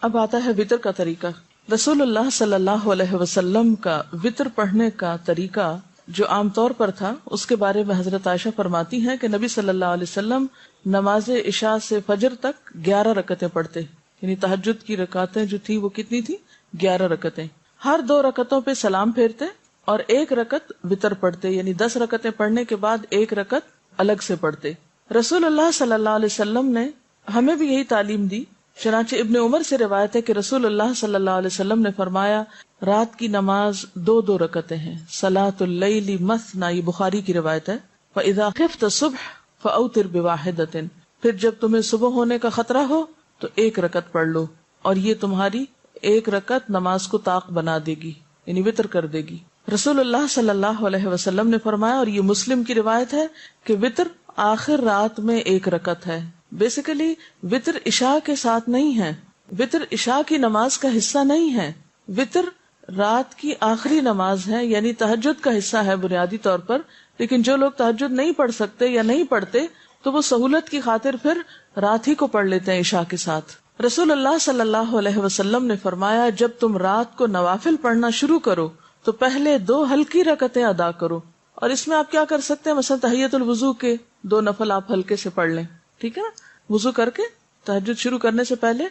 اب آتا ہے وطر کا طریقہ. رسول اللہ صلی اللہ علیہ وسلم کا وطر پڑھنے کا طریقہ جو عام طور پر تھا، اس کے بارے میں حضرت عائشہ فرماتی ہیں کہ نبی صلی اللہ علیہ وسلم نماز عشاء سے فجر تک 11 رکعتیں پڑھتے، یعنی تہجد کی رکعتیں جو تھی وہ کتنی تھی؟ 11 رکعتیں. ہر 2 رکعتوں پہ سلام پھیرتے اور 1 رکعت وطر پڑھتے، یعنی 10 رکعتیں پڑھنے کے بعد 1 رکعت الگ سے پڑھتے. رسول اللہ صلی اللہ علیہ وسلم نے ہمیں بھی یہی تعلیم دی. چنانچہ ابن عمر سے روایت ہے کہ رسول اللہ صلی اللہ علیہ وسلم نے فرمایا رات کی نماز 2 رکعتیں ہیں. صلاۃ اللیل مثنی، یہ بخاری کی روایت ہے. فاذا خفت الصبح فاوتر بواحدۃ، پھر جب تمہیں صبح ہونے کا خطرہ ہو تو 1 رکعت پڑھ لو، اور یہ تمہاری 1 رکعت نماز کو طاق بنا دے گی، یعنی وطر کر دے گی. رسول اللہ صلی اللہ علیہ وسلم نے فرمایا، اور یہ مسلم کی روایت ہے، کہ وطر آخر رات میں 1 رکعت ہے. بیسیکلی وطر عشاء کے ساتھ نہیں ہے، وطر عشاء کی نماز کا حصہ نہیں ہے، وطر رات کی آخری نماز ہے، یعنی تہجد کا حصہ ہے بنیادی طور پر. لیکن جو لوگ تہجد نہیں پڑھ سکتے یا نہیں پڑھتے تو وہ سہولت کی خاطر پھر رات ہی کو پڑھ لیتے ہیں عشاء کے ساتھ. رسول اللہ صلی اللہ علیہ وسلم نے فرمایا جب تم رات کو نوافل پڑھنا شروع کرو تو پہلے 2 ہلکی رکعتیں ادا کرو. اور اس میں آپ کیا کر سکتے ہیں، مثلا تحیۃ الوضو کے 2 نفل آپ ہلکے سے پڑھ لیں، ٹھیک ہے نا. وضو کر کے تہجد شروع کرنے سے پہلے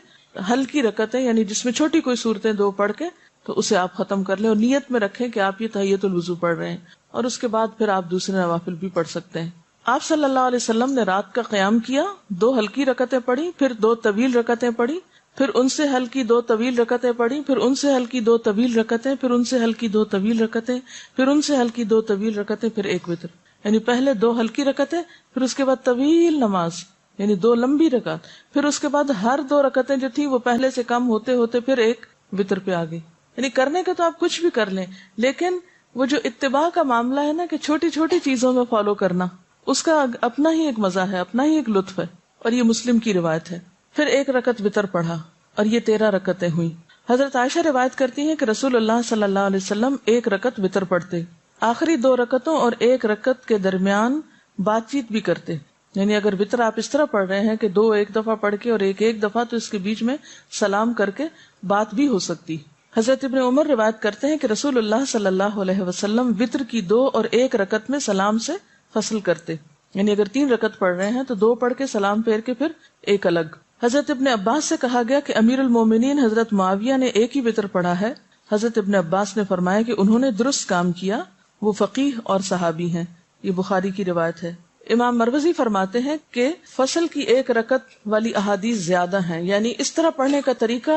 ہلکی رکعتیں، یعنی جس میں چھوٹی کوئی صورتیں 2 پڑھ کے تو اسے آپ ختم کر لیں، اور نیت میں رکھیں کہ آپ یہ تحیۃ الوضو پڑھ رہے ہیں، اور اس کے بعد پھر آپ دوسرے نوافل بھی پڑھ سکتے ہیں. آپ صلی اللہ علیہ وسلم نے رات کا قیام کیا، 2 ہلکی رکعتیں پڑھی، پھر 2 طویل رکعتیں پڑھی، پھر ان سے ہلکی 2 طویل رکعتیں پڑھی، پھر ان سے ہلکی 2 طویل رکعتیں، پھر ان سے ہلکی 2 طویل رکعتیں، پھر ان سے ہلکی 2 طویل رکعتیں، پھر 1 وتر. یعنی پہلے 2 ہلکی رکعتیں، پھر اس کے بعد طویل نماز، یعنی 2 لمبی رکعت، پھر اس کے بعد ہر 2 رکعتیں جو تھی وہ پہلے سے کم ہوتے ہوتے پھر 1 وتر پہ آ گئی. یعنی کرنے کا تو آپ کچھ بھی کر لیں، لیکن وہ جو اتباع کا معاملہ ہے نا، کہ چھوٹی چھوٹی چیزوں میں فالو کرنا، اس کا اپنا ہی ایک مزہ ہے، اپنا ہی ایک لطف ہے. اور یہ مسلم کی روایت ہے. پھر 1 رکعت وتر پڑھا اور یہ 13 رکعتیں ہوئی. حضرت عائشہ روایت کرتی ہیں کہ رسول اللہ صلی اللہ علیہ وسلم 1 رکعت وتر پڑھتے، آخری 2 رکعتوں اور 1 رکعت کے درمیان بات چیت بھی کرتے. یعنی اگر وتر آپ اس طرح پڑھ رہے ہیں کہ 2 ایک دفعہ پڑھ کے اور 1 ایک دفعہ، تو اس کے بیچ میں سلام کر کے بات بھی ہو سکتی. حضرت ابن عمر روایت کرتے ہیں کہ رسول اللہ صلی اللہ علیہ وسلم وتر کی 2 اور 1 رکعت میں سلام سے فصل کرتے. یعنی اگر 3 رکعت پڑھ رہے ہیں تو 2 پڑھ کے سلام پھیر کے پھر 1 الگ. حضرت ابن عباس سے کہا گیا کہ امیر المومنین حضرت معاویہ نے 1 ہی وتر پڑھا ہے. حضرت ابن عباس نے فرمایا کہ انہوں نے درست کام کیا، وہ فقیہ اور صحابی ہیں. یہ بخاری کی روایت ہے. امام مروزی فرماتے ہیں کہ فصل کی 1 رکعت والی احادیث زیادہ ہیں، یعنی اس طرح پڑھنے کا طریقہ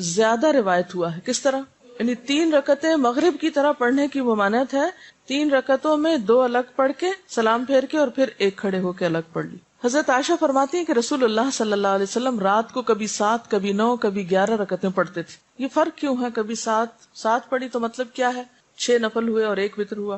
زیادہ روایت ہوا ہے. کس طرح؟ یعنی 3 رکعتیں مغرب کی طرح پڑھنے کی ممانعت ہے، 3 رکعتوں میں 2 الگ پڑھ کے سلام پھیر کے اور پھر 1 کھڑے ہو کے الگ پڑھ لی. حضرت عائشہ فرماتی ہیں کہ رسول اللہ صلی اللہ علیہ وسلم رات کو کبھی 7، کبھی 9، کبھی 11 رکعتیں پڑھتے تھے. یہ فرق کیوں ہے؟ کبھی 7 پڑھی تو مطلب کیا ہے؟ 6 نفل ہوئے اور 1 وتر ہوا.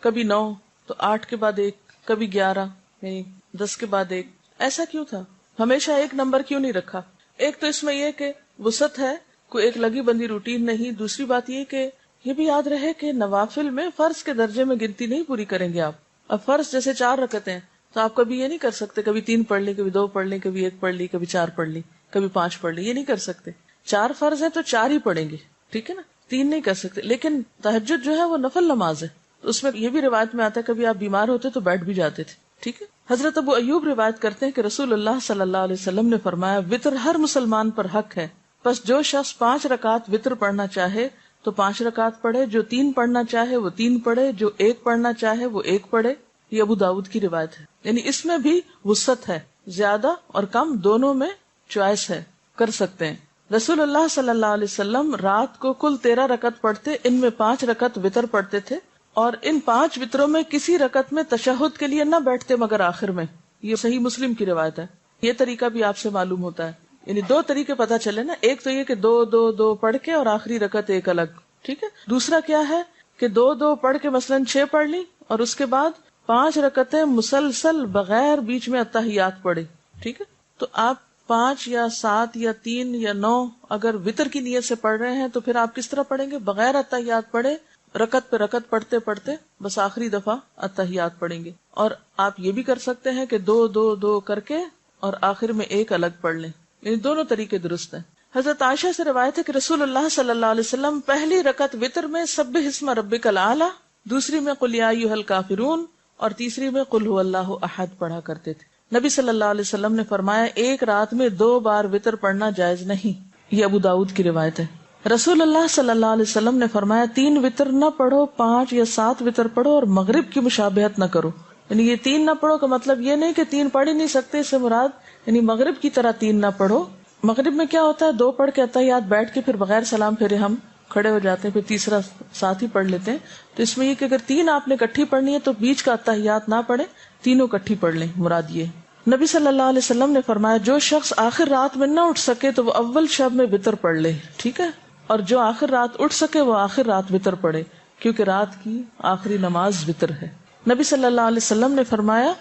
کبھی 9 تو 8 کے بعد 1، کبھی 11 یعنی 10 کے بعد 1. ایسا کیوں تھا؟ ہمیشہ 1 نمبر کیوں نہیں رکھا؟ ایک تو اس میں یہ کہ وسعت ہے، کوئی ایک لگی بندی روٹین نہیں. دوسری بات یہ کہ یہ بھی یاد رہے کہ نوافل میں فرض کے درجے میں گنتی نہیں پوری کریں گے آپ. اب فرض جیسے 4 رکعتیں تو آپ کبھی یہ نہیں کر سکتے کبھی 3 پڑھ لی، کبھی 2 پڑھ لی، کبھی 1 پڑھ لی، کبھی 4 پڑھ لی، کبھی 5 پڑھ لی. یہ نہیں کر سکتے. 4 فرض ہے تو 4 ہی پڑھیں گے، ٹھیک ہے نا، 3 نہیں کر سکتے. لیکن تہجد جو ہے وہ نفل نماز ہے، تو اس میں یہ بھی روایت میں آتا ہے کبھی آپ بیمار ہوتے تو بیٹھ بھی جاتے تھے، ٹھیک ہے. حضرت ابو ایوب روایت کرتے ہیں کہ رسول اللہ صلی اللہ علیہ وسلم نے فرمایا وتر ہر مسلمان پر حق ہے، بس جو شخص 5 رکعت وتر پڑھنا چاہے تو 5 رکعت پڑھے، جو 3 پڑھنا چاہے وہ 3 پڑھے، جو 1 پڑھنا چاہے وہ 1 پڑھے. یہ ابو داؤد کی روایت ہے. یعنی اس میں بھی وسعت ہے، زیادہ اور کم دونوں میں چوائس ہے، کر سکتے ہیں. رسول اللہ صلی اللہ علیہ وسلم رات کو کل 13 رکعت پڑھتے، ان میں 5 رکعت وتر پڑھتے تھے، اور ان 5 وتروں میں کسی رکعت میں تشہد کے لیے نہ بیٹھتے مگر آخر میں. یہ صحیح مسلم کی روایت ہے. یہ طریقہ بھی آپ سے معلوم ہوتا ہے. یعنی 2 طریقے پتہ چلے نا، ایک تو یہ کہ 2 پڑھ کے اور آخری رکعت 1 الگ، ٹھیک ہے. دوسرا کیا ہے کہ 2 پڑھ کے مثلاً 6 پڑھ لی اور اس کے بعد 5 رکعتیں مسلسل بغیر بیچ میں اتحیات پڑھے، ٹھیک ہے. تو آپ 5 یا 7 یا 3 یا 9 اگر وتر کی نیت سے پڑھ رہے ہیں تو پھر آپ کس طرح پڑھیں گے؟ بغیر اتحیات پڑھے، رکعت پہ رکعت پڑھتے پڑھتے بس آخری دفعہ اتحیات پڑھیں گے. اور آپ یہ بھی کر سکتے ہیں کہ 2 کر کے اور آخر میں 1 الگ پڑھ لیں. یعنی دونوں طریقے درست ہیں. حضرت عائشہ سے روایت ہے کہ رسول اللہ صلی اللہ علیہ وسلم پہلی رکعت وتر میں سبح اسم ربک الاعلی، دوسری میں قل یا ایھا الکافرون اور تیسری میں قل ھو اللہ احد پڑھا کرتے تھے۔ نبی صلی اللہ علیہ وسلم نے فرمایا ایک رات میں 2 بار وتر پڑھنا جائز نہیں، یہ ابو داؤد کی روایت ہے۔ رسول اللہ صلی اللہ علیہ وسلم نے فرمایا 3 وتر نہ پڑھو، 5 یا 7 وتر پڑھو اور مغرب کی مشابہت نہ کرو۔ یعنی یہ 3 نہ پڑھو کا مطلب یہ نہیں کہ 3 پڑھ ہی نہیں سکتے، اس سے مراد یعنی مغرب کی طرح 3 نہ پڑھو۔ مغرب میں کیا ہوتا ہے 2 پڑھ کے اتحیات بیٹھ کے پھر بغیر سلام پھیرے ہم کھڑے ہو جاتے ہیں، پھر تیسرا ساتھ ہی پڑھ لیتے ہیں۔ تو اس میں یہ کہ اگر 3 آپ نے اکٹھی پڑھنی ہے تو بیچ کا اتحیات نہ پڑھے، تینوں اکٹھی پڑھ لیں، مراد یہ۔ نبی صلی اللہ علیہ وسلم نے فرمایا جو شخص آخر رات میں نہ اٹھ سکے تو وہ اول شب میں وتر پڑھ لے، ٹھیک ہے، اور جو آخر رات اٹھ سکے وہ آخر رات وتر پڑھے، کیونکہ رات کی آخری نماز وتر ہے۔ نبی صلی اللہ علیہ وسلم نے فرمایا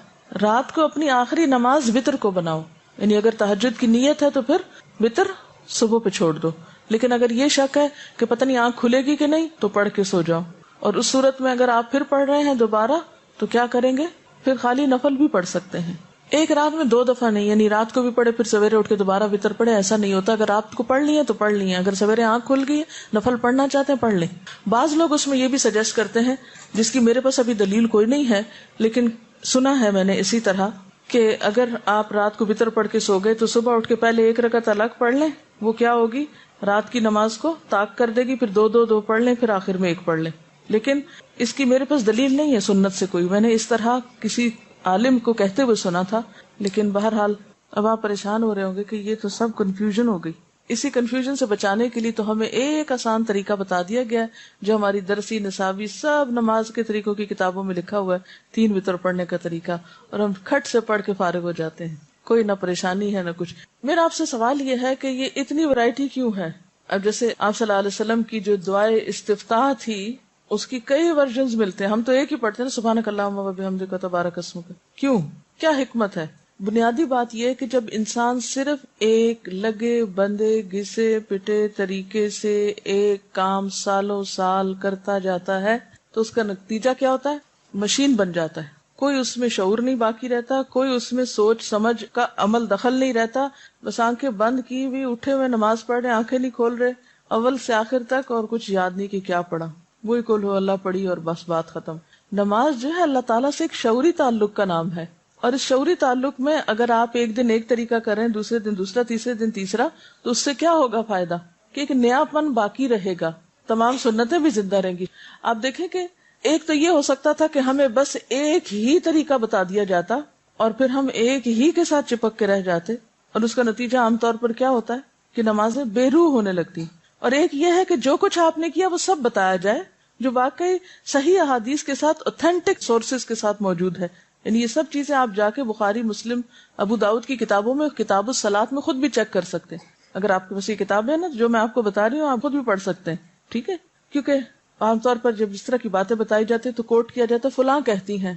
رات کو اپنی آخری نماز وتر کو بناؤ، یعنی اگر تہجد کی نیت ہے تو پھر وتر صبح پہ چھوڑ دو، لیکن اگر یہ شک ہے کہ پتہ نہیں آنکھ کھلے گی کہ نہیں تو پڑھ کے سو جاؤ۔ اور اس صورت میں اگر آپ پھر پڑھ رہے ہیں دوبارہ تو کیا کریں گے، پھر خالی نفل بھی پڑھ سکتے ہیں۔ ایک رات میں 2 دفعہ نہیں، یعنی رات کو بھی پڑھے پھر سویرے اٹھ کے دوبارہ وتر پڑھے، ایسا نہیں ہوتا۔ اگر رات کو پڑھ لی ہے تو پڑھ لی ہے، اگر سویرے آنکھ کھل گئی نفل پڑھنا چاہتے ہیں پڑھ لیں۔ بعض لوگ اس میں یہ بھی سجیسٹ کرتے ہیں، جس کی میرے پاس ابھی دلیل کوئی نہیں ہے لیکن سنا ہے میں نے اسی طرح، کہ اگر آپ رات کو وتر پڑھ کے سو گئے تو صبح اٹھ کے پہلے 1 رکعت الگ پڑھ لیں، وہ کیا ہوگی رات کی نماز کو طاق کر دے گی، پھر 2 پڑھ لیں، پھر آخر میں 1 پڑھ لیں۔ لیکن اس کی میرے پاس دلیل نہیں ہے سنت سے کوئی، میں نے اس طرح کسی عالم کو کہتے ہوئے سنا تھا، لیکن بہرحال اب آپ پریشان ہو رہے ہوں گے کہ یہ تو سب کنفیوژن ہو گئی۔ اسی کنفیوژن سے بچانے کے لیے تو ہمیں ایک آسان طریقہ بتا دیا گیا ہے جو ہماری درسی نصابی سب نماز کے طریقوں کی کتابوں میں لکھا ہوا ہے، 3 وتر پڑھنے کا طریقہ، اور ہم کھٹ سے پڑھ کے فارغ ہو جاتے ہیں، کوئی نہ پریشانی ہے نہ کچھ۔ میرا آپ سے سوال یہ ہے کہ یہ اتنی ورائٹی کیوں ہے؟ اب جیسے آپ صلی اللہ علیہ وسلم کی جو دعائے استفتاح تھی اس کی کئی ورژنز ملتے ہیں، ہم تو ایک ہی پڑھتے ہیں نا، سبحانک اللہم و بحمدک تبارک اسمک۔ کیوں؟ کیا حکمت ہے؟ بنیادی بات یہ کہ جب انسان صرف ایک لگے بندے گھسے پٹے طریقے سے ایک کام سالوں سال کرتا جاتا ہے تو اس کا نتیجہ کیا ہوتا ہے؟ مشین بن جاتا ہے، کوئی اس میں شعور نہیں باقی رہتا، کوئی اس میں سوچ سمجھ کا عمل دخل نہیں رہتا، بس آنکھیں بند کی ہوئی اٹھے ہوئے نماز پڑھ رہے، آنکھیں نہیں کھول رہے اول سے آخر تک، اور کچھ یاد نہیں کہ کیا پڑھا، وہی قل ھو اللہ پڑھی اور بس بات ختم۔ نماز جو ہے اللہ تعالیٰ سے ایک شعوری تعلق کا نام ہے، اور اس شعوری تعلق میں اگر آپ ایک دن ایک طریقہ کریں، دوسرے دن دوسرا، تیسرے دن تیسرا، تو اس سے کیا ہوگا فائدہ کہ ایک نیا پن باقی رہے گا، تمام سنتیں بھی زندہ رہیں گی۔ آپ دیکھیں کہ ایک تو یہ ہو سکتا تھا کہ ہمیں بس ایک ہی طریقہ بتا دیا جاتا اور پھر ہم ایک ہی کے ساتھ چپک کے رہ جاتے، اور اس کا نتیجہ عام طور پر کیا ہوتا ہے کہ نمازیں بے روح ہونے لگتی۔ اور ایک یہ ہے کہ جو کچھ آپ نے کیا وہ سب بتایا جائے جو واقعی صحیح احادیث کے ساتھ اوتھینٹک سورسز کے ساتھ موجود ہے، یعنی یہ سب چیزیں آپ جا کے بخاری، مسلم، ابو داؤد کی کتابوں میں، کتاب الصلاۃ میں خود بھی چیک کر سکتے ہیں۔ اگر آپ کے پاس یہ کتاب ہے نا جو میں آپ کو بتا رہی ہوں، آپ خود بھی پڑھ سکتے ہیں، ٹھیک ہے؟ کیونکہ عام طور پر جب اس طرح کی باتیں بتائی جاتی تو کوٹ کیا جاتا ہے فلاں کہتی ہیں،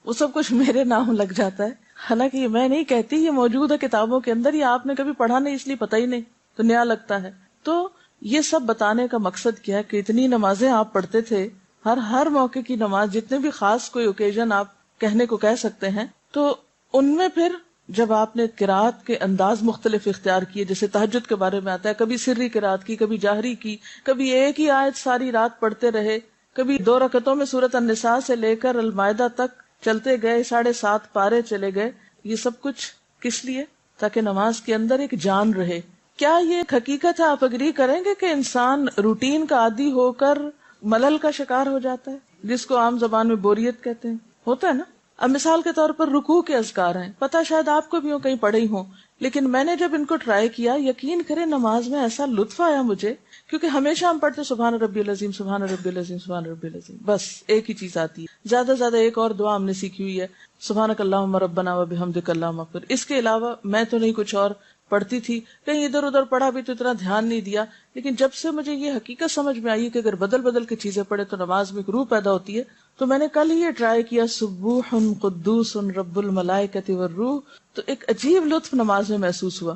وہ سب کچھ میرے نام لگ جاتا ہے، حالانکہ یہ میں نہیں کہتی، یہ موجود ہے کتابوں کے اندر، یہ آپ نے کبھی پڑھا نہیں اس لیے پتہ ہی نہیں تو نیا لگتا ہے۔ تو یہ سب بتانے کا مقصد کیا ہے کہ اتنی نمازیں آپ پڑھتے تھے، ہر موقع کی نماز، جتنے بھی خاص کوئی اوکیزن آپ کہنے کو کہہ سکتے ہیں، تو ان میں پھر جب آپ نے قرات کے انداز مختلف اختیار کیے، جیسے تہجد کے بارے میں آتا ہے، کبھی سری قرات کی، کبھی جاہری کی، کبھی ایک ہی آیت ساری رات پڑھتے رہے، کبھی 2 رکعتوں میں سورۃ النساء سے لے کر المائدہ تک چلتے گئے، 7.5 پارے چلے گئے، یہ سب کچھ کس لیے؟ تاکہ نماز کے اندر ایک جان رہے۔ کیا یہ ایک حقیقت ہے؟ آپ اگری کریں گے کہ انسان روٹین کا عادی ہو کر ملل کا شکار ہو جاتا ہے، جس کو عام زبان میں بوریت کہتے ہیں، ہوتا ہے نا؟ اب مثال کے طور پر رکوع کے اذکار ہیں، پتہ شاید آپ کو بھی ہو، کہیں پڑھے ہی ہوں، لیکن میں نے جب ان کو ٹرائی کیا، یقین کریں نماز میں ایسا لطف آیا مجھے، کیونکہ ہمیشہ ہم پڑھتے سبحان ربی العظیم، سبحان ربی العظیم، سبحان ربی العظیم، بس ایک ہی چیز آتی ہے۔ زیادہ سے زیادہ ایک اور دعا ہم نے سیکھی ہوئی ہے، سبحانک اللہم ربنا و بحمدک اللہم اغفر، اس کے علاوہ میں تو نہیں کچھ اور پڑھتی تھی، کہیں ادھر ادھر پڑھا بھی تو اتنا دھیان نہیں دیا، لیکن جب سے مجھے یہ حقیقت سمجھ میں آئی کہ اگر بدل بدل کے چیزیں پڑھے تو نماز میں ایک روح پیدا ہوتی ہے، تو میں نے کل ہی یہ ٹرائی کیا، سبوح قدوس رب الملائکۃ والروح، تو ایک عجیب لطف نماز میں محسوس ہوا۔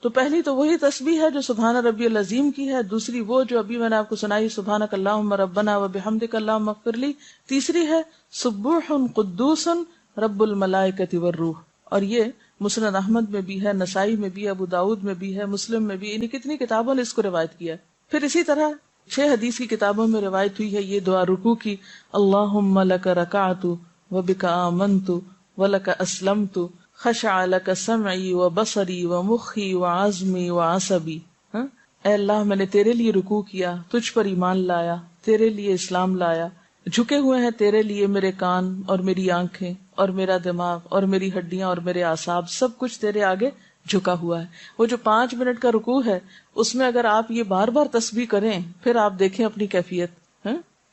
تو پہلی تو وہی تسبیح ہے جو سبحان ربی العظیم کی ہے، دوسری وہ جو ابھی میں نے آپ کو سنائی، سبحانک اللہم ربنا و بحمدک اللہم اغفر لی، تیسری ہے سبوح قدوس رب الملائکۃ والروح، اور یہ مسند احمد میں بھی ہے، نسائی میں بھی، ابو داؤد میں بھی ہے، مسلم میں بھی، یعنی کتنی کتابوں نے اس کو روایت کیا ہے۔ پھر اسی طرح 6 حدیث کی کتابوں میں روایت ہوئی ہے یہ دعا رکوع کی، اللہم لک رکعت وبک آمنت ولک اسلمت خشع لک سمعی وبصری ومخی وعظمی وعصبی۔ اے اللہ میں نے تیرے لیے رکوع کیا، تجھ پر ایمان لایا، تیرے لیے اسلام لایا، جھکے ہوئے ہیں تیرے لیے میرے کان اور میری آنکھیں اور میرا دماغ اور میری ہڈیاں اور میرے اعصاب، سب کچھ تیرے آگے جھکا ہوا ہے۔ وہ جو 5 منٹ کا رکوع ہے اس میں اگر آپ یہ بار بار تسبیح کریں پھر آپ دیکھیں اپنی کیفیت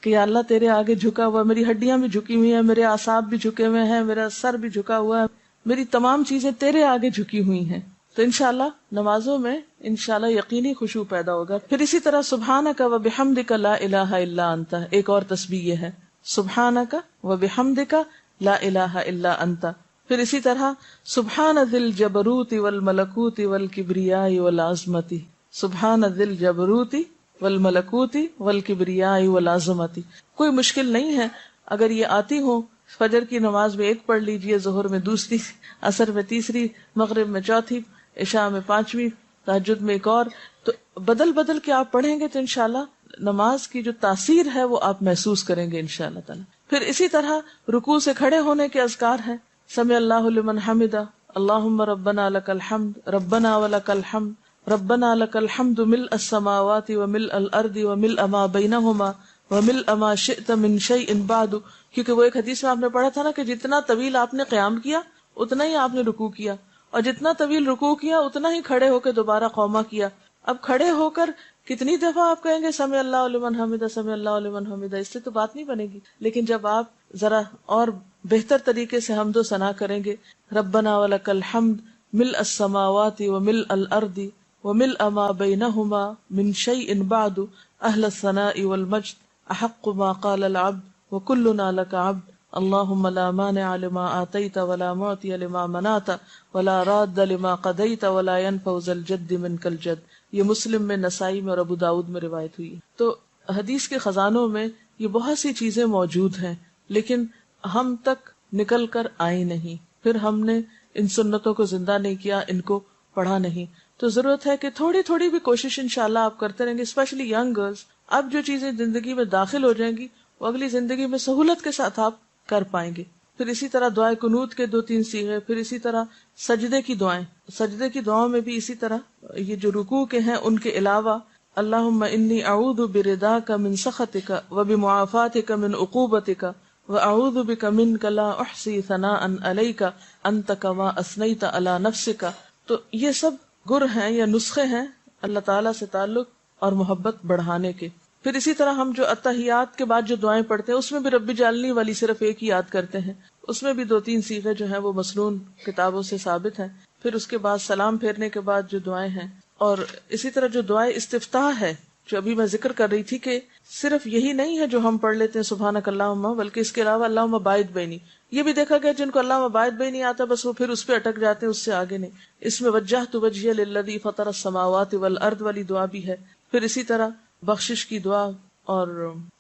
کہ یا اللہ تیرے آگے جھکا ہوا، میری ہڈیاں بھی جھکی ہوئی ہیں، میرے اعصاب بھی جھکے ہوئے ہیں، میرا سر بھی جھکا ہوا ہے، میری تمام چیزیں تیرے آگے جھکی ہوئی ہیں۔ تو انشاءاللہ نمازوں میں انشاءاللہ یقینی خشوع پیدا ہوگا۔ پھر اسی طرح سبحانک و بحمدک لا الہ الا انت، ایک اور تسبیح یہ ہے سبحانک و بحمدک لا الہ الا انت۔ پھر اسی طرح سبحان ذی الجبروت والملکوت والکبریاء والعظمت، سبحان ذی الجبروت والملکوت والکبریاء والعظمت۔ کوئی مشکل نہیں ہے، اگر یہ آتی ہو، فجر کی نماز میں 1 پڑھ لیجئے، ظہر میں 2، عصر میں 3، مغرب میں 4، عشاء میں 5، تہجد میں 1 اور، تو بدل بدل کے آپ پڑھیں گے تو انشاءاللہ نماز کی جو تاثیر ہے وہ آپ محسوس کریں گے انشاءاللہ تعالی۔ پھر اسی طرح رکوع سے کھڑے ہونے کے اذکار ہیں، سمع اللہ لمن حمدہ، اللہم ربنا لک الحمد ربنا ولک الحمد ربنا لک الحمد ملء السماوات وملء الارض وملء ما بینہما وملء ما شئت من شیء بعد، کیونکہ وہ ایک حدیث میں آپ نے پڑھا تھا نا کہ جتنا طویل آپ نے قیام کیا اتنا ہی آپ نے رکوع کیا، اور جتنا طویل رکوع کیا اتنا ہی کھڑے ہو کے دوبارہ قوما کیا۔ اب کھڑے ہو کر کتنی دفعہ آپ کہیں گے سمع اللہ لمن حمدہ سمع اللہ لمن حمدہ، اس سے تو بات نہیں بنے گی، لیکن جب آپ ذرا اور بہتر طریقے سے حمد و ثنا کریں گے، ربنا ولک الحمد ملء السماوات وملء الارض وملء ما بینہما من شیء بعد اہل الثناء والمجد احق ما قال العبد وکلنا لک عبد اللہم لا مانع لما آتیت ولا معطی لما منعت ولا راد لما قضیت ولا ينفع ذا الجد منک الجد۔ یہ مسلم میں، نسائی میں اور ابو داؤد میں روایت ہوئی ہے۔ تو حدیث کے خزانوں میں یہ بہت سی چیزیں موجود ہیں، لیکن ہم تک نکل کر آئی نہیں، پھر ہم نے ان سنتوں کو زندہ نہیں کیا، ان کو پڑھا نہیں۔ تو ضرورت ہے کہ تھوڑی تھوڑی بھی کوشش انشاءاللہ آپ کرتے رہیں گے، اسپیشلی ینگ گرلز۔ اب جو چیزیں زندگی میں داخل ہو جائیں گی وہ اگلی زندگی میں سہولت کے ساتھ آپ کر پائیں گے۔ پھر اسی طرح دعائے قنوت کے 2-3 صیغے، پھر اسی طرح سجدے کی دعائیں، سجدے کی دعاؤں میں بھی اسی طرح یہ جو رکوع کے ہیں ان کے علاوہ اللہم انی اعوذ برضاک من سخطک وبمعافاتک من عقوبتک واعوذ بک منک لا احصی ثناء علیک انت کما اثنیت علی نفسک۔ تو یہ سب گر ہیں یا نسخے ہیں اللہ تعالیٰ سے تعلق اور محبت بڑھانے کے۔ پھر اسی طرح ہم جو اتحیات کے بعد جو دعائیں پڑھتے ہیں اس میں بھی رب جعلنی والی صرف ایک ہی یاد کرتے ہیں، اس میں بھی 2-3 صیغے جو ہیں وہ مسنون کتابوں سے ثابت ہیں۔ پھر اس کے بعد سلام پھیرنے کے بعد جو دعائیں ہیں، اور اسی طرح جو دعائیں استفتاح ہے جو ابھی میں ذکر کر رہی تھی کہ صرف یہی نہیں ہے جو ہم پڑھ لیتے ہیں سبحانک اللہم، بلکہ اس کے علاوہ اللہم باعث بینی، یہ بھی دیکھا گیا جن کو اللہم باعث بینی آتا بس وہ پھر اس پہ اٹک جاتے ہیں، اس سے آگے نہیں۔ اس میں وجہت وجہی للذی فطر السماوات والارض والی دعا بھی ہے۔ پھر اسی طرح بخشش کی دعا اور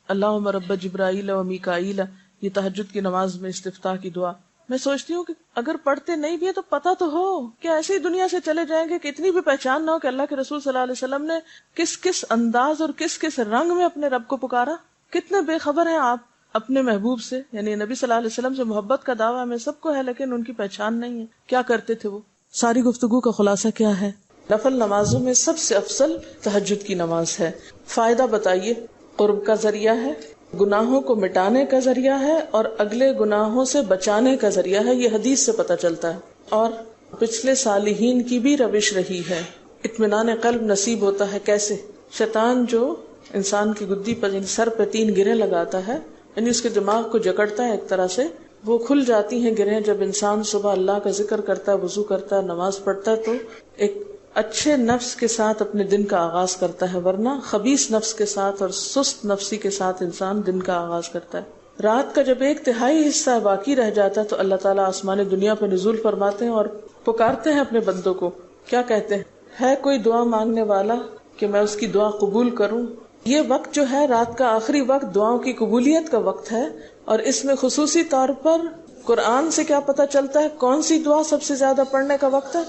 اللہم رب جبرائیل و میکائیل، یہ تہجد کی نماز میں استفتاح کی دعا۔ میں سوچتی ہوں کہ اگر پڑھتے نہیں بھی ہے تو پتہ تو ہو کہ ایسے ہی دنیا سے چلے جائیں گے کہ اتنی بھی پہچان نہ ہو کہ اللہ کے رسول صلی اللہ علیہ وسلم نے کس کس انداز اور کس کس رنگ میں اپنے رب کو پکارا۔ کتنے بے خبر ہیں آپ اپنے محبوب سے، یعنی نبی صلی اللہ علیہ وسلم سے محبت کا دعویٰ ہمیں سب کو ہے لیکن ان کی پہچان نہیں ہے۔ کیا کرتے تھے وہ؟ ساری گفتگو کا خلاصہ کیا ہے؟ نفل نمازوں میں سب سے افضل تہجد کی نماز ہے۔ فائدہ بتائیے؟ قرب کا ذریعہ ہے، گناہوں کو مٹانے کا ذریعہ ہے، اور اگلے گناہوں سے بچانے کا ذریعہ ہے، یہ حدیث سے پتہ چلتا ہے، اور پچھلے صالحین کی بھی روش رہی ہے۔ اطمینان قلب نصیب ہوتا ہے کیسے؟ شیطان جو انسان کی گدی پر سر پہ 3 گرہیں لگاتا ہے، یعنی اس کے دماغ کو جکڑتا ہے ایک طرح سے، وہ کھل جاتی ہیں گرہیں جب انسان صبح اللہ کا ذکر کرتا ہے، وضو کرتا ہے، نماز پڑھتا ہے، تو ایک اچھے نفس کے ساتھ اپنے دن کا آغاز کرتا ہے، ورنہ خبیث نفس کے ساتھ اور سست نفسی کے ساتھ انسان دن کا آغاز کرتا ہے۔ رات کا جب 1/3 حصہ باقی رہ جاتا ہے تو اللہ تعالیٰ آسمان دنیا پہ نزول فرماتے ہیں اور پکارتے ہیں اپنے بندوں کو۔ کیا کہتے ہیں؟ ہے کوئی دعا مانگنے والا کہ میں اس کی دعا قبول کروں؟ یہ وقت جو ہے رات کا آخری وقت دعاؤں کی قبولیت کا وقت ہے، اور اس میں خصوصی طور پر قرآن سے کیا پتہ چلتا ہے کون سی دعا سب سے زیادہ پڑھنے کا وقت ہے؟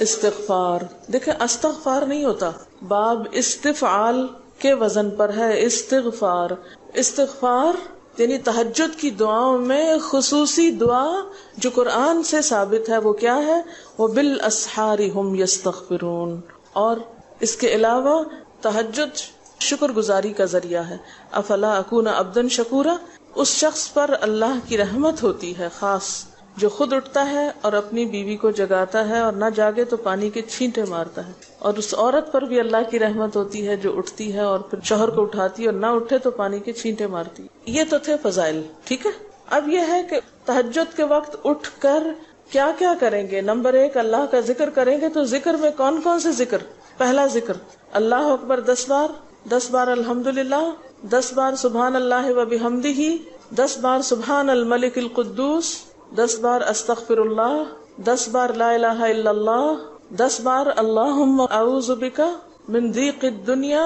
استغفار. دیکھیں استغفار نہیں ہوتا، باب استفعال کے وزن پر ہے استغفار. استغفار یعنی تہجد کی دعاؤں میں خصوصی دعا جو قرآن سے ثابت ہے وہ کیا ہے؟ وَبِالْأَسْحَارِ هُمْ يَسْتَغْفِرُونَ. اور اس کے علاوہ تہجد شکر گزاری کا ذریعہ ہے. افلا اکون عبدا شکورا، اس شخص پر اللہ کی رحمت ہوتی ہے خاص جو خود اٹھتا ہے اور اپنی بیوی کو جگاتا ہے اور نہ جاگے تو پانی کے چھینٹے مارتا ہے، اور اس عورت پر بھی اللہ کی رحمت ہوتی ہے جو اٹھتی ہے اور پھر شوہر کو اٹھاتی ہے اور نہ اٹھے تو پانی کے چھینٹے مارتی ہے. یہ تو تھے فضائل. ٹھیک ہے، اب یہ ہے کہ تہجد کے وقت اٹھ کر کیا کیا کریں گے. نمبر 1 اللہ کا ذکر کریں گے. تو ذکر میں کون کون سے ذکر؟ پہلا ذکر اللہ اکبر 10 بار، 10 بار الحمدللہ، 10 بار سبحان اللہ و بحمدہ، 10 بار سبحان الملک القدوس، 10 بار استغفر اللہ، 10 بار لا الہ الا اللہ، 10 بار اللہم اعوذ بک من ضیق الدنیا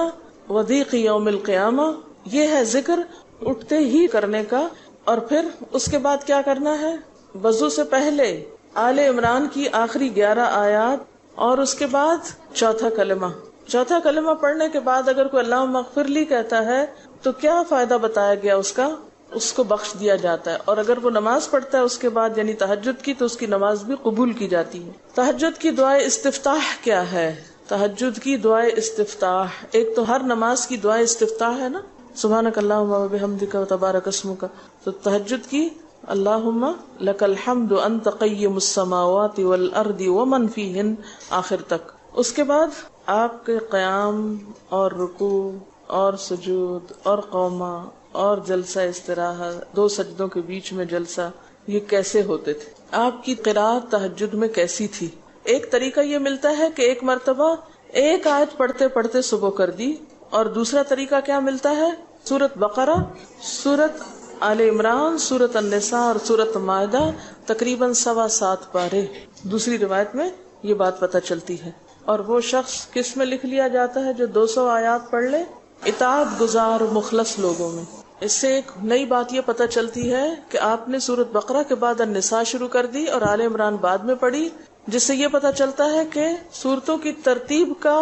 و ضیق یوم القیامہ. یہ ہے ذکر اٹھتے ہی کرنے کا. اور پھر اس کے بعد کیا کرنا ہے؟ وضو سے پہلے آل عمران کی آخری 11 آیات اور اس کے بعد چوتھا کلمہ. چوتھا کلمہ پڑھنے کے بعد اگر کوئی اللہم اغفر لی کہتا ہے تو کیا فائدہ بتایا گیا اس کا؟ اس کو بخش دیا جاتا ہے. اور اگر وہ نماز پڑھتا ہے اس کے بعد یعنی تہجد کی تو اس کی نماز بھی قبول کی جاتی ہے. تہجد کی دعائے استفتاح کیا ہے؟ تہجد کی دعائے استفتاح، ایک تو ہر نماز کی دعائے استفتاح ہے نا، سبحانک اللہم و بحمدک و تبارک اسمک. تو تہجد کی اللہم لک الحمد انت قیم السماوات والارض ومن فیہن آخر تک. اس کے بعد آپ کے قیام اور رکوع اور سجود اور قومہ اور جلسہ استراحت، 2 سجدوں کے بیچ میں جلسہ، یہ کیسے ہوتے تھے؟ آپ کی قرات تہجد میں کیسی تھی؟ ایک طریقہ یہ ملتا ہے کہ ایک مرتبہ ایک آیت پڑھتے پڑھتے صبح کر دی، اور دوسرا طریقہ کیا ملتا ہے؟ سورۃ بقرہ، سورۃ آل عمران، سورۃ النساء اور سورۃ مائدہ تقریباً 7.25 پارے. دوسری روایت میں یہ بات پتہ چلتی ہے. اور وہ شخص کس میں لکھ لیا جاتا ہے جو 200 آیات پڑھ لے؟ اطاعت گزار مخلص لوگوں میں. اس سے ایک نئی بات یہ پتہ چلتی ہے کہ آپ نے سورۃ بقرہ کے بعد النساء شروع کر دی اور آل عمران بعد میں پڑھی، جس سے یہ پتہ چلتا ہے کہ سورتوں کی ترتیب کا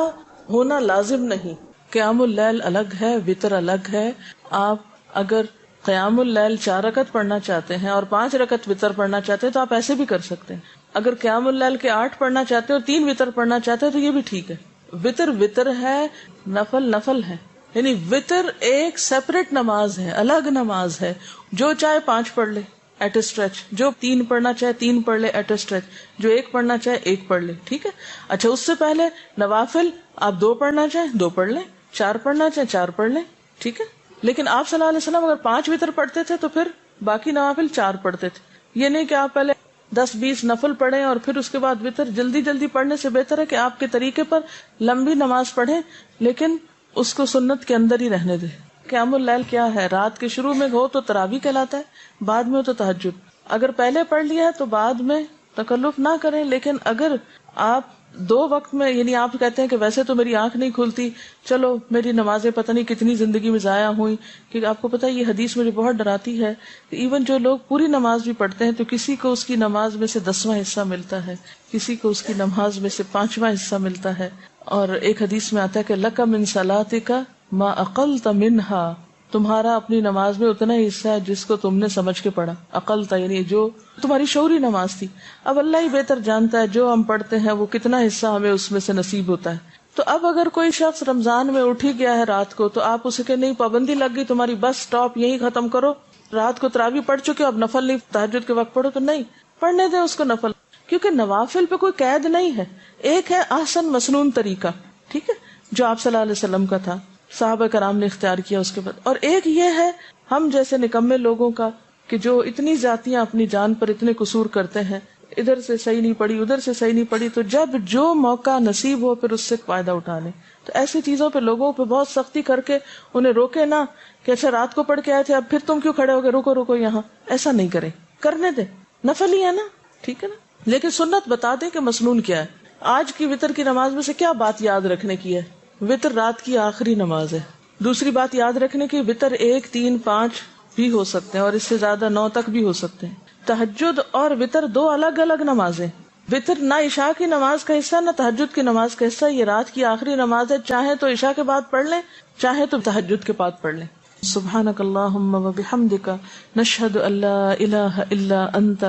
ہونا لازم نہیں. قیام اللیل الگ ہے، وتر الگ ہے. آپ اگر قیام اللیل 4 رکعت پڑھنا چاہتے ہیں اور 5 رکعت وتر پڑھنا چاہتے ہیں تو آپ ایسے بھی کر سکتے ہیں. اگر قیام اللیل کے 8 پڑھنا چاہتے ہیں اور 3 وتر پڑھنا چاہتے ہیں تو یہ بھی ٹھیک ہے. وتر وتر ہے، نفل نفل ہے. یعنی وتر ایک سیپریٹ نماز ہے، الگ نماز ہے. جو چاہے 5 پڑھ لے ایٹ اے اسٹریچ، جو 3 پڑھنا چاہے 3 پڑھ لے ایٹ اے اسٹریچ، جو 1 پڑھنا چاہے 1 پڑھ لے. ٹھیک ہے. اچھا، اس سے پہلے نوافل آپ 2 پڑھنا چاہیں 2 پڑھ لیں، 4 پڑھنا چاہیں 4 پڑھ لیں. ٹھیک ہے. لیکن آپ صلی اللہ علیہ وسلم اگر 5 وتر پڑھتے تھے تو پھر باقی نوافل 4 پڑھتے تھے. یہ نہیں کہ آپ پہلے 10-20 نفل پڑھیں اور پھر اس کے بعد وتر. جلدی جلدی پڑھنے سے بہتر ہے کہ آپ کے طریقے پر لمبی نماز پڑھیں لیکن اس کو سنت کے اندر ہی رہنے دیں. قیام اللیل کیا ہے؟ رات کے شروع میں ہو تو تراویح کہلاتا ہے، بعد میں ہو تو تہجد. اگر پہلے پڑھ لیا ہے تو بعد میں تکلف نہ کریں. لیکن اگر آپ 2 وقت میں، یعنی آپ کہتے ہیں کہ ویسے تو میری آنکھ نہیں کھلتی، چلو میری نمازیں پتہ نہیں کتنی زندگی میں ضائع ہوئی، کیونکہ آپ کو پتہ ہے یہ حدیث مجھے بہت ڈراتی ہے کہ ایون جو لوگ پوری نماز بھی پڑھتے ہیں تو کسی کو اس کی نماز میں سے 10واں حصہ ملتا ہے، کسی کو اس کی نماز میں سے 5واں حصہ ملتا ہے. اور ایک حدیث میں آتا ہے کہ لک من صلاتک ما اقلت منہا، تمہارا اپنی نماز میں اتنا ہی حصہ ہے جس کو تم نے سمجھ کے پڑھا. اقلت یعنی جو تمہاری شعوری نماز تھی. اب اللہ ہی بہتر جانتا ہے جو ہم پڑھتے ہیں وہ کتنا حصہ ہمیں اس میں سے نصیب ہوتا ہے. تو اب اگر کوئی شخص رمضان میں اٹھ ہی گیا ہے رات کو تو آپ اسے کہ نہیں پابندی لگ گئی تمہاری، بس سٹاپ یہی ختم کرو، رات کو تراویح پڑھ چکے اب نفل نہیں تہجد کے وقت پڑھو، تو نہیں، پڑھنے دیں اس کو نفل، کیونکہ نوافل پہ کوئی قید نہیں ہے. ایک ہے احسن مسنون طریقہ، ٹھیک ہے، جو آپ صلی اللہ علیہ وسلم کا تھا، صحابہ کرام نے اختیار کیا اس کے بعد. اور ایک یہ ہے ہم جیسے نکمے لوگوں کا کہ جو اتنی ذاتیاں اپنی جان پر اتنے قصور کرتے ہیں، ادھر سے صحیح نہیں پڑی ادھر سے صحیح نہیں پڑی، تو جب جو موقع نصیب ہو پھر اس سے فائدہ اٹھا لیں. تو ایسی چیزوں پہ لوگوں پہ بہت سختی کر کے انہیں روکے نہ کہ اچھا رات کو پڑھ کے آئے تھے اب پھر تم کیوں کھڑے ہو گئے، رکو رکو یہاں، ایسا نہیں کریں، کرنے دیں، نفل ہی ہے نا، ٹھیک ہے نا. لیکن سنت بتا دیں کہ مسنون کیا ہے. آج کی وتر کی نماز میں سے کیا بات یاد رکھنے کی ہے؟ وتر رات کی آخری نماز ہے. دوسری بات یاد رکھنے کی، وتر 1 3 5 بھی ہو سکتے ہیں اور اس سے زیادہ 9 تک بھی ہو سکتے ہیں. تہجد اور وطر دو الگ الگ نمازیں. وطر نہ عشاء کی نماز کا حصہ نہ تہجد کی نماز کا حصہ، یہ رات کی آخری نماز ہے. چاہے تو عشاء کے بعد پڑھ لیں، چاہے تو تہجد کے بعد پڑھ لیں. سبحانک اللہم وبحمدک نشہد ان لا الہ الا انت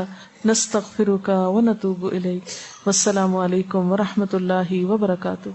نستغفرک ونتوب الیک. والسلام علیکم ورحمۃ اللہ وبرکاتہ.